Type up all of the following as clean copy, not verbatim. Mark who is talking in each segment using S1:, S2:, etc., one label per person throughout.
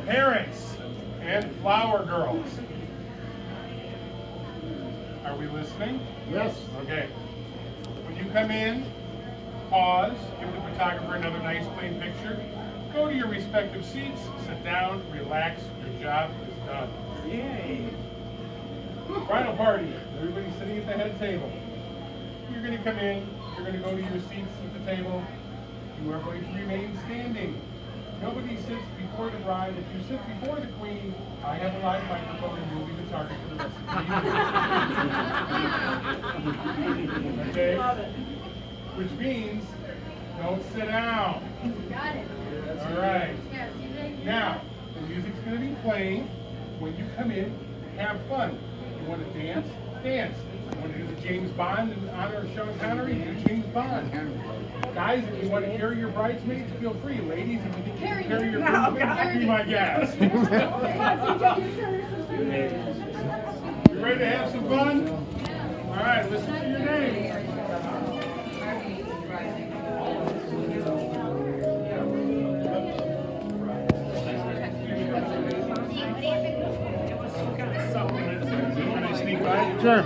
S1: Parents and flower girls. Are we listening?
S2: Yes.
S1: Okay. When you come in, pause, give the photographer another nice clean picture, go to your respective seats, sit down, relax, your job is done.
S2: Yay.
S1: Bridal party. Everybody's sitting at the head table. You're going to come in, you're going to go to your seats at the table. You are going to remain standing. Nobody sits before the bride. If you sit before the queen, I have a live microphone and you'll be the target for the rest of the evening. Okay? Which means, don't sit down.
S3: Got it.
S1: All right. Now, the music's going to be playing. When you come in, have fun. You want to dance? Dance. You want to do the James Bond in honor of Sean Connery? Do James Bond. Guys, if you want to carry your bridesmaids, feel free. Ladies, if you think you can carry your bridesmaids, be my guest. You ready to have some fun? All right, listen to your name. Sure.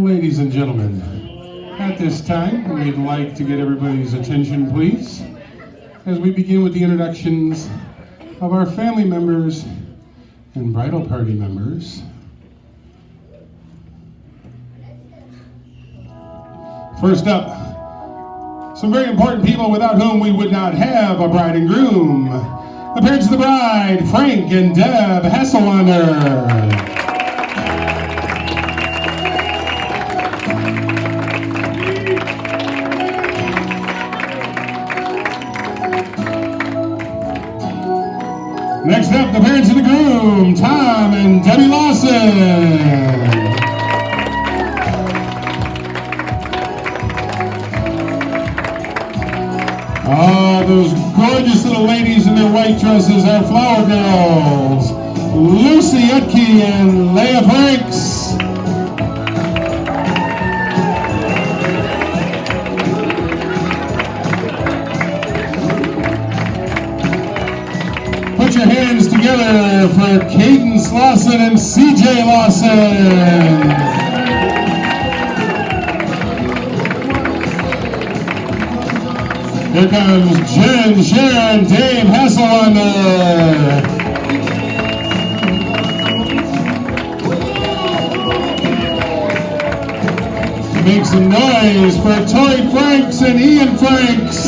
S1: Ladies and gentlemen, at this time, we'd like to get everybody's attention, please, as we begin with the introductions of our family members and bridal party members. First up, some very important people without whom we would not have a bride and groom. The parents of the bride, Frank and Deb Hesselander. Next up, the parents of the groom, Tom and Debbie Lawson. Oh, those gorgeous little ladies in their white dresses are flower girls, Lucy Utke and Leah Franks. Put your hands together for Cadence Lawson and CJ Lawson. Here comes Jen, Sharon, Dave Hesselander. Make some noise for Toy Franks and Ian Franks.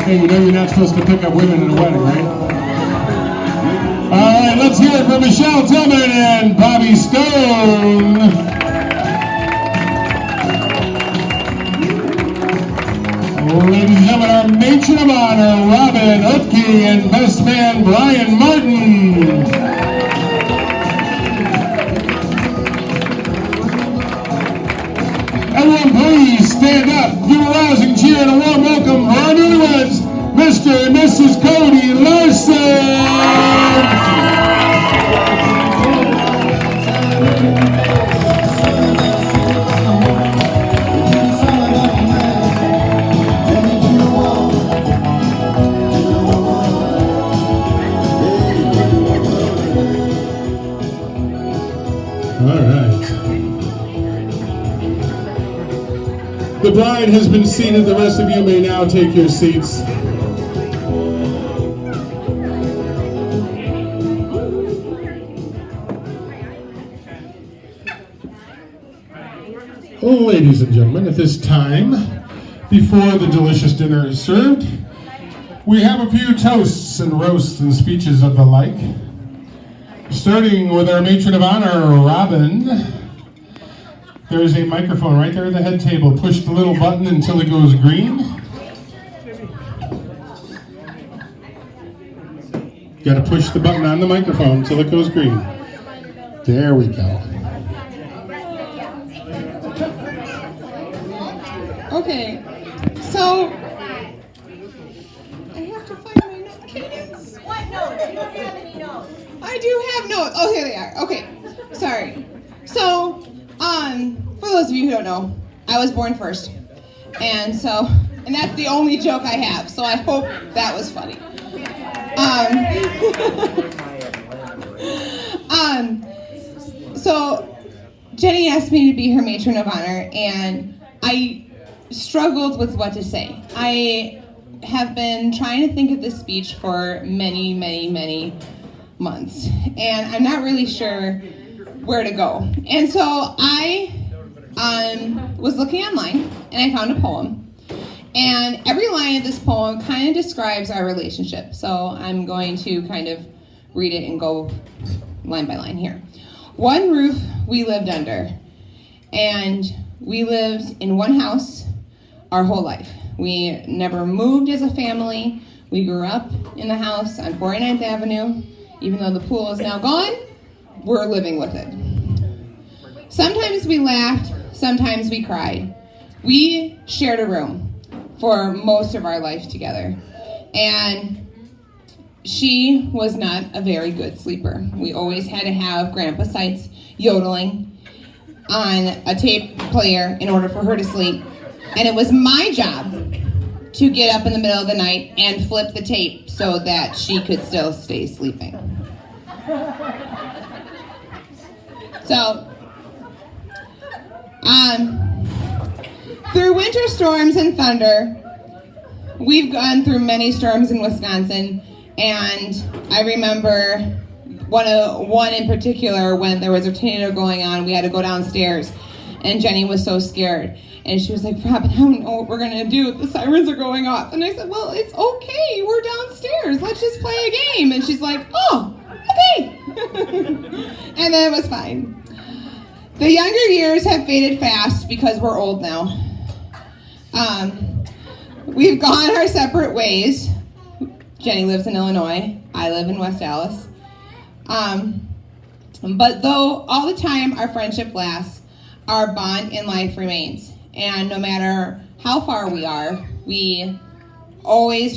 S1: Hey, you know you're not supposed to pick up women in a wedding, right? All right, let's hear it for Michelle Tillman and Bobby Stone. Ladies and gentlemen, our matron of honor, Robin Utke and best man, Brian Martin. Everyone please stand up, give a rousing cheer and a warm welcome for our newlyweds, Mr. and Mrs. Cody Lawson. All right. The bride has been seated. The rest of you may now take your seats. Ladies and gentlemen, at this time, before the delicious dinner is served, we have a few toasts and roasts and speeches of the like. Starting with our matron of honor, Robin. There is a microphone right there at the head table. Push the little button until it goes green. Got to push the button on the microphone until it goes green. There we go.
S4: Okay, so
S2: notes.
S3: What notes? You don't have any notes.
S2: I do have notes. Oh, here they are. Okay, sorry. So, for those of you who don't know, I was born first. And that's the only joke I have, so I hope that was funny. So Jenny asked me to be her matron of honor, and I struggled with what to say. I have been trying to think of this speech for many, many, many months, and I'm not really sure where to go. And so I was looking online, and I found a poem. And every line of this poem kind of describes our relationship. So I'm going to kind of read it and go line by line here. One roof we lived under, and we lived in one house our whole life. We never moved as a family. We grew up in the house on 49th Avenue. Even though the pool is now gone, we're living with it. Sometimes we laughed, sometimes we cried. We shared a room for most of our life together. And she was not a very good sleeper. We always had to have Grandpa Sites yodeling on a tape player in order for her to sleep. And it was my job to get up in the middle of the night and flip the tape so that she could still stay sleeping. So, through winter storms and thunder, we've gone through many storms in Wisconsin, and I remember one in particular when there was a tornado going on. We had to go downstairs, and Jenny was so scared. And she was like, Robin, I don't know what we're going to do. The sirens are going off. And I said, well, it's okay. We're downstairs. Let's just play a game. And she's like, oh, okay. And then it was fine. The younger years have faded fast because we're old now. We've gone our separate ways. Jenny lives in Illinois. I live in West Dallas. But though all the time our friendship lasts, our bond in life remains. And no matter how far we are, we always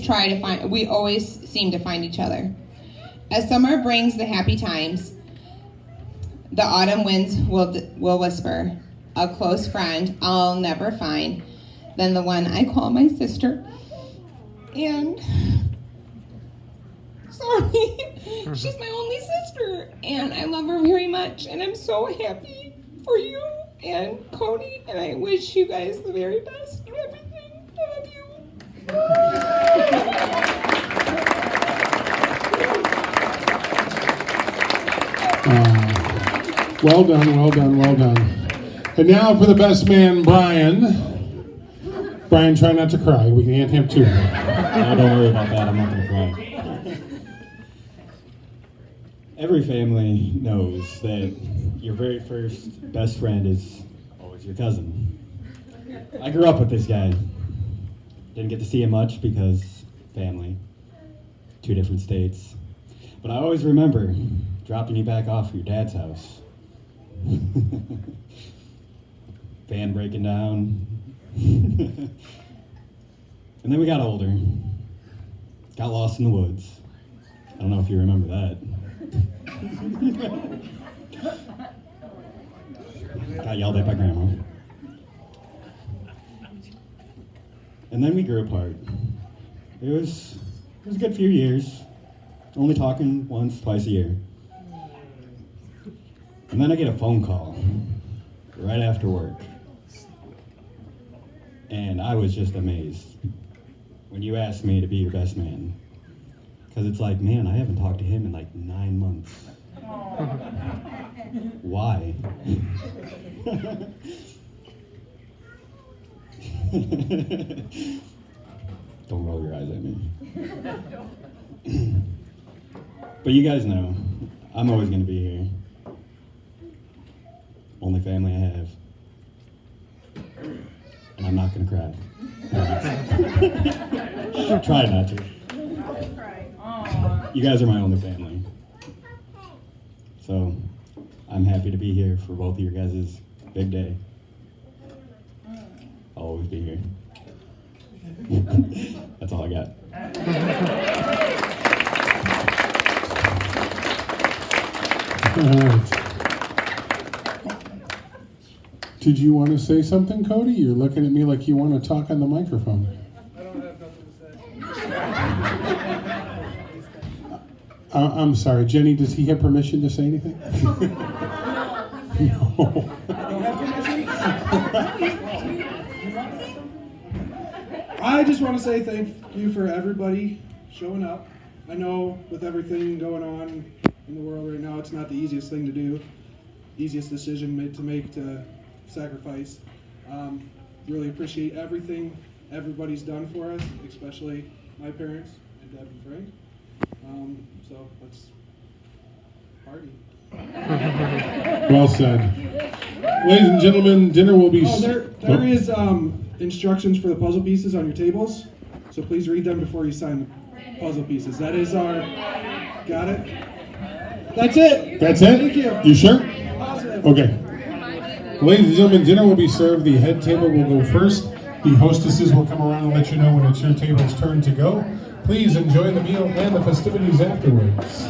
S2: seem to find each other. As summer brings the happy times, the autumn winds will whisper, a close friend I'll never find than the one I call my sister. And sorry, she's my only sister, and I love her very much, and I'm so happy for you and Cody, and I wish you guys the very best in everything. I love you.
S1: Well done, well done, well done. And now for the best man, Brian. Brian, try not to cry. We can hand him two.
S4: No, don't worry about that. I'm not going to cry. Every family knows that your very first best friend is always your cousin. I grew up with this guy. Didn't get to see him much because family, 2 different states. But I always remember dropping you back off at your dad's house. Van breaking down. And then we got older. Got lost in the woods. I don't know if you remember that. Got yelled at by Grandma. And then we grew apart. It was a good few years. Only talking once, twice a year. And then I get a phone call right after work. And I was just amazed when you asked me to be your best man. Because it's like, man, I haven't talked to him in like 9 months. Why? Don't roll your eyes at me. But you guys know, I'm always going to be here. Only family I have. And I'm not going to cry. Try not to. You guys are my only family. So, I'm happy to be here for both of your guys' big day. I'll always be here. That's all I got.
S1: right. Did you want to say something, Cody? You're looking at me like you want to talk on the microphone.
S5: I don't have nothing to say.
S1: I'm sorry, Jenny, does he have permission to say anything? No.
S5: I just want to say thank you for everybody showing up. I know with everything going on in the world right now, it's not the easiest thing to do, easiest decision to make to sacrifice. Really appreciate everything everybody's done for us, especially my parents and Deb and Frank. So let's party.
S1: Well said. Ladies and gentlemen, dinner will be...
S5: There is instructions for the puzzle pieces on your tables, so please read them before you sign the puzzle pieces. That is our... Got it? That's it.
S1: That's it?
S5: Thank you.
S1: You sure?
S5: Positive.
S1: Okay. Ladies and gentlemen, dinner will be served. The head table will go first. The hostesses will come around and let you know when it's your table's turn to go. Please enjoy the meal and the festivities afterwards.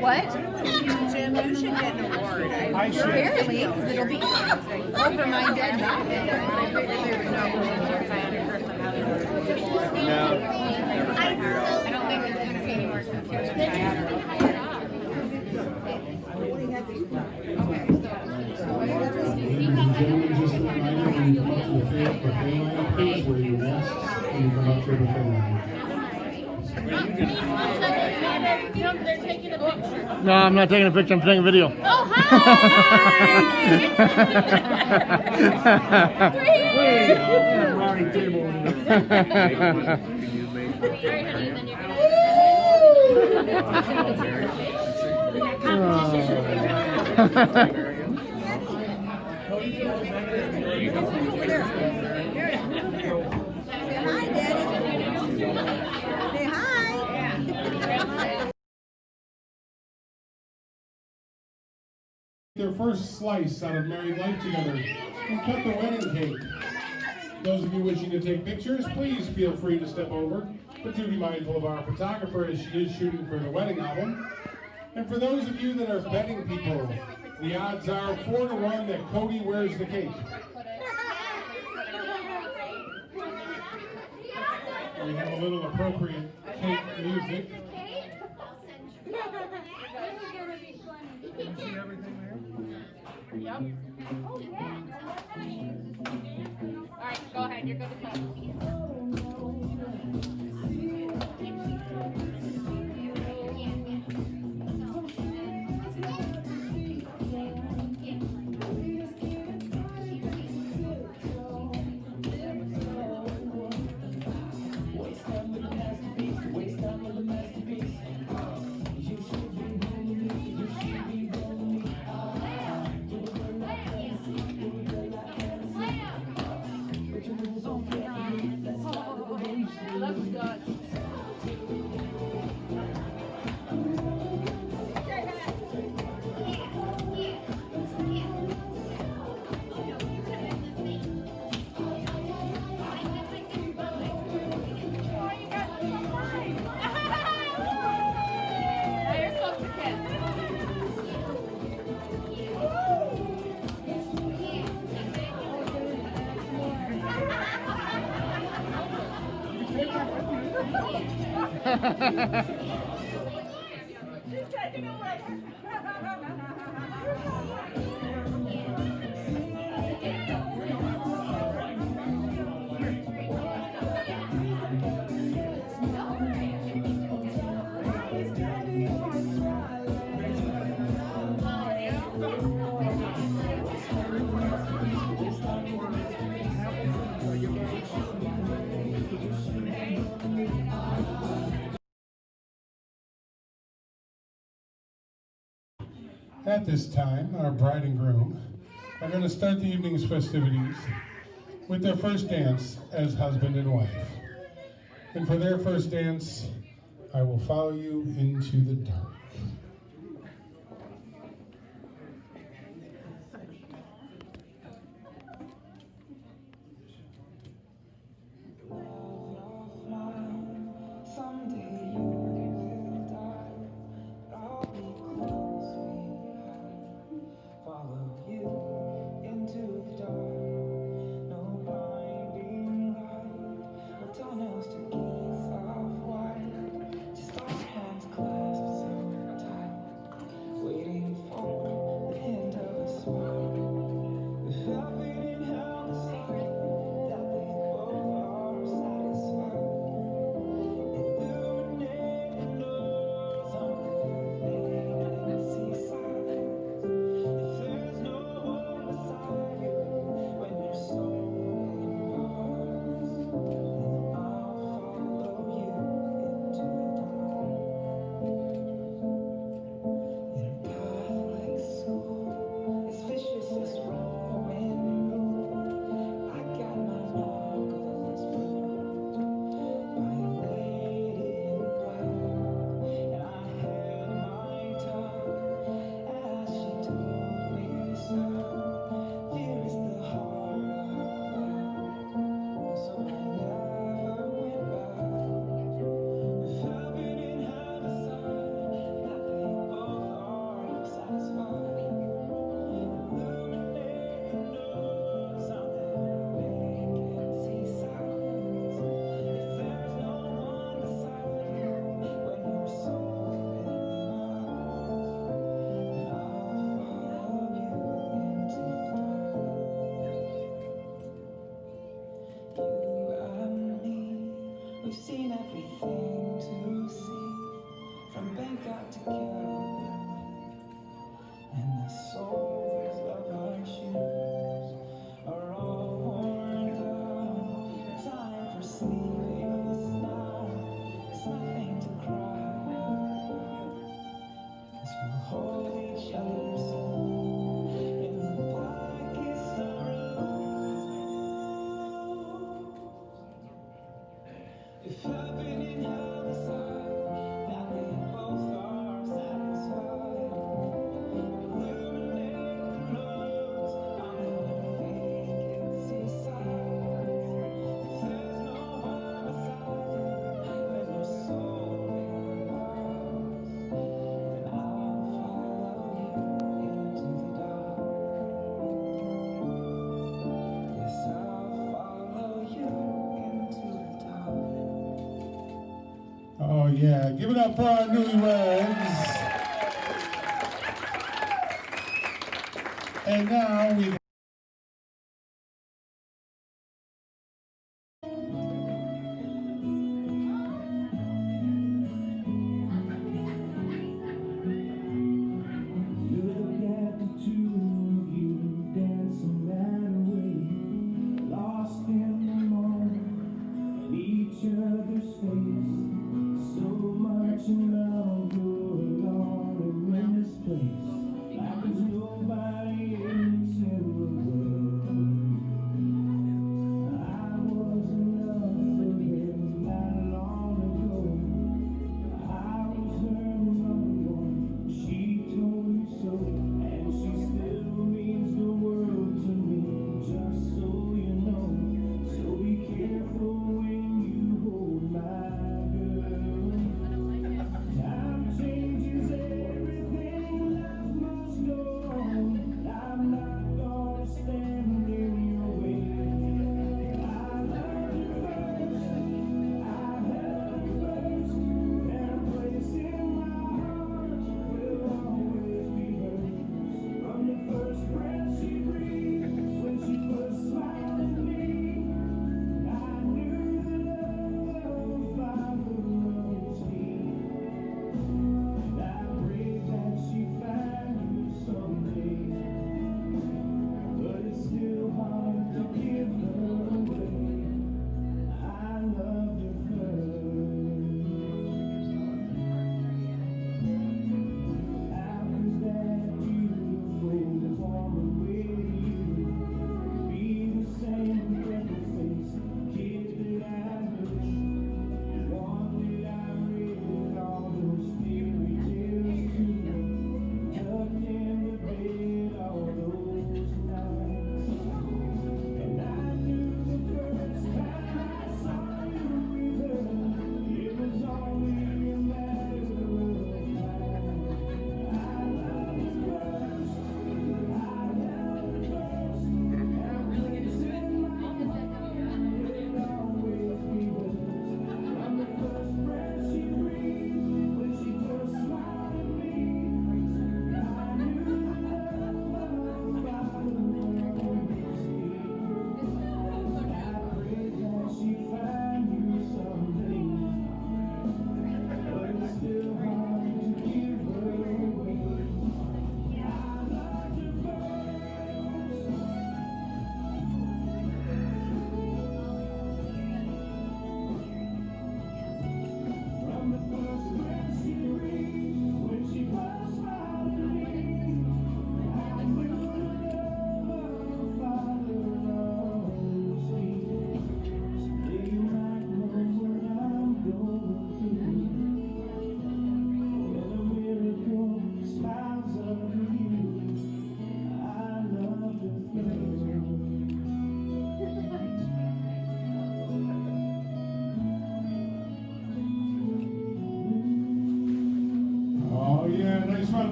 S3: What? Jim, you should get an award. I should. Apparently, because it'll be over my dead body.
S6: No.
S3: I don't think it's going to be any more
S1: Ladies and gentlemen, just a reminder, when you come up to the buffet line, please wear your masks when you come up to the buffet line.
S3: They're taking a picture.
S6: No, I'm not taking a picture. I'm taking a video.
S3: Oh,
S1: Their first slice out of married life together and cut the wedding cake. Those of you wishing to take pictures, please feel free to step over, but do be mindful of our photographer as she is shooting for the wedding album. And for those of you that are betting people, the odds are 4-1 that Cody wears the cake. We have a little appropriate cake music.
S3: Yep. All right, go ahead. You're good to go.
S1: At this time, our bride and groom are going to start the evening's festivities with their first dance as husband and wife. And for their first dance, I will follow you into the dark. Oh yeah, give it up for our newlyweds. And now we
S7: Like there's nobody else in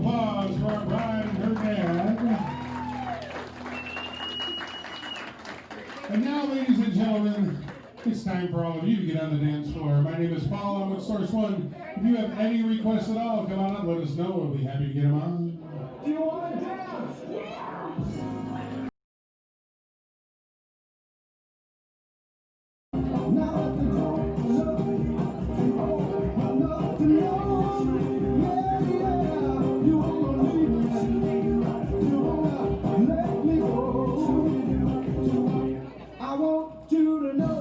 S1: applause for our bride and her dad. And now, ladies and gentlemen, it's time for all of you to get on the dance floor. My name is Paul. I'm with Source One. If you have any requests at all, come on up, let us know. We'll be happy to get them on.
S7: Do you want to dance?
S8: I want you to know.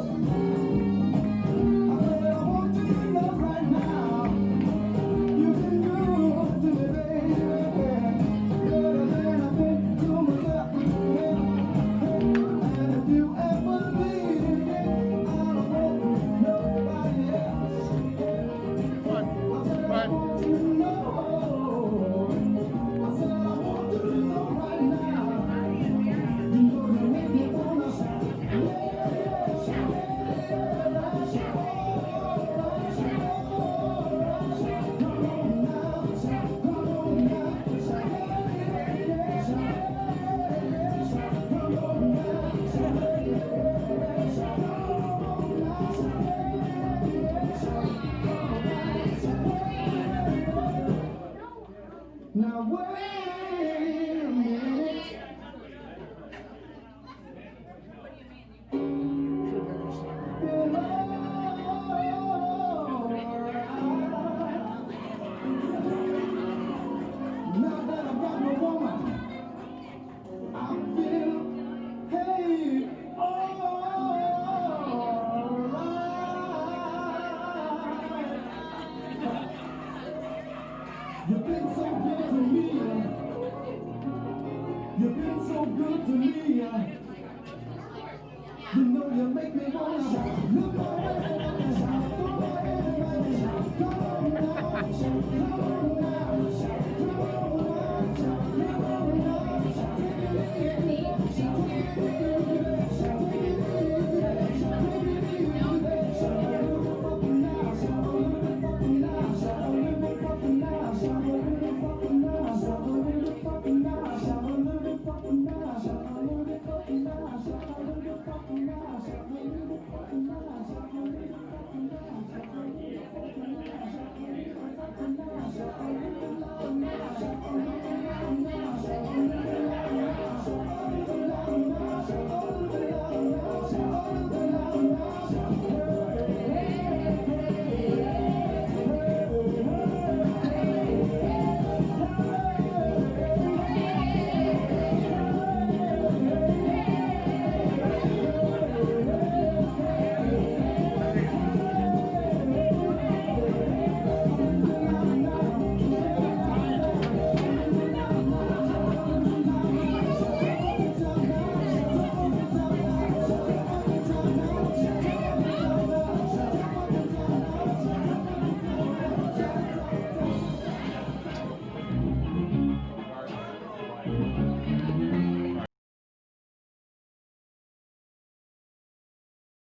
S8: I said I want you to know right now. You've been good to me, baby. Better than I've been to myself. And if you ever leave me, I don't want nobody else. I said I want you to know. I said I want you to know right now. You know you make me wanna shout. Now wait a minute. Now that I've got my woman, I feel, hey, alright. You've been so good to me. You've been so good to me. You know you make me wanna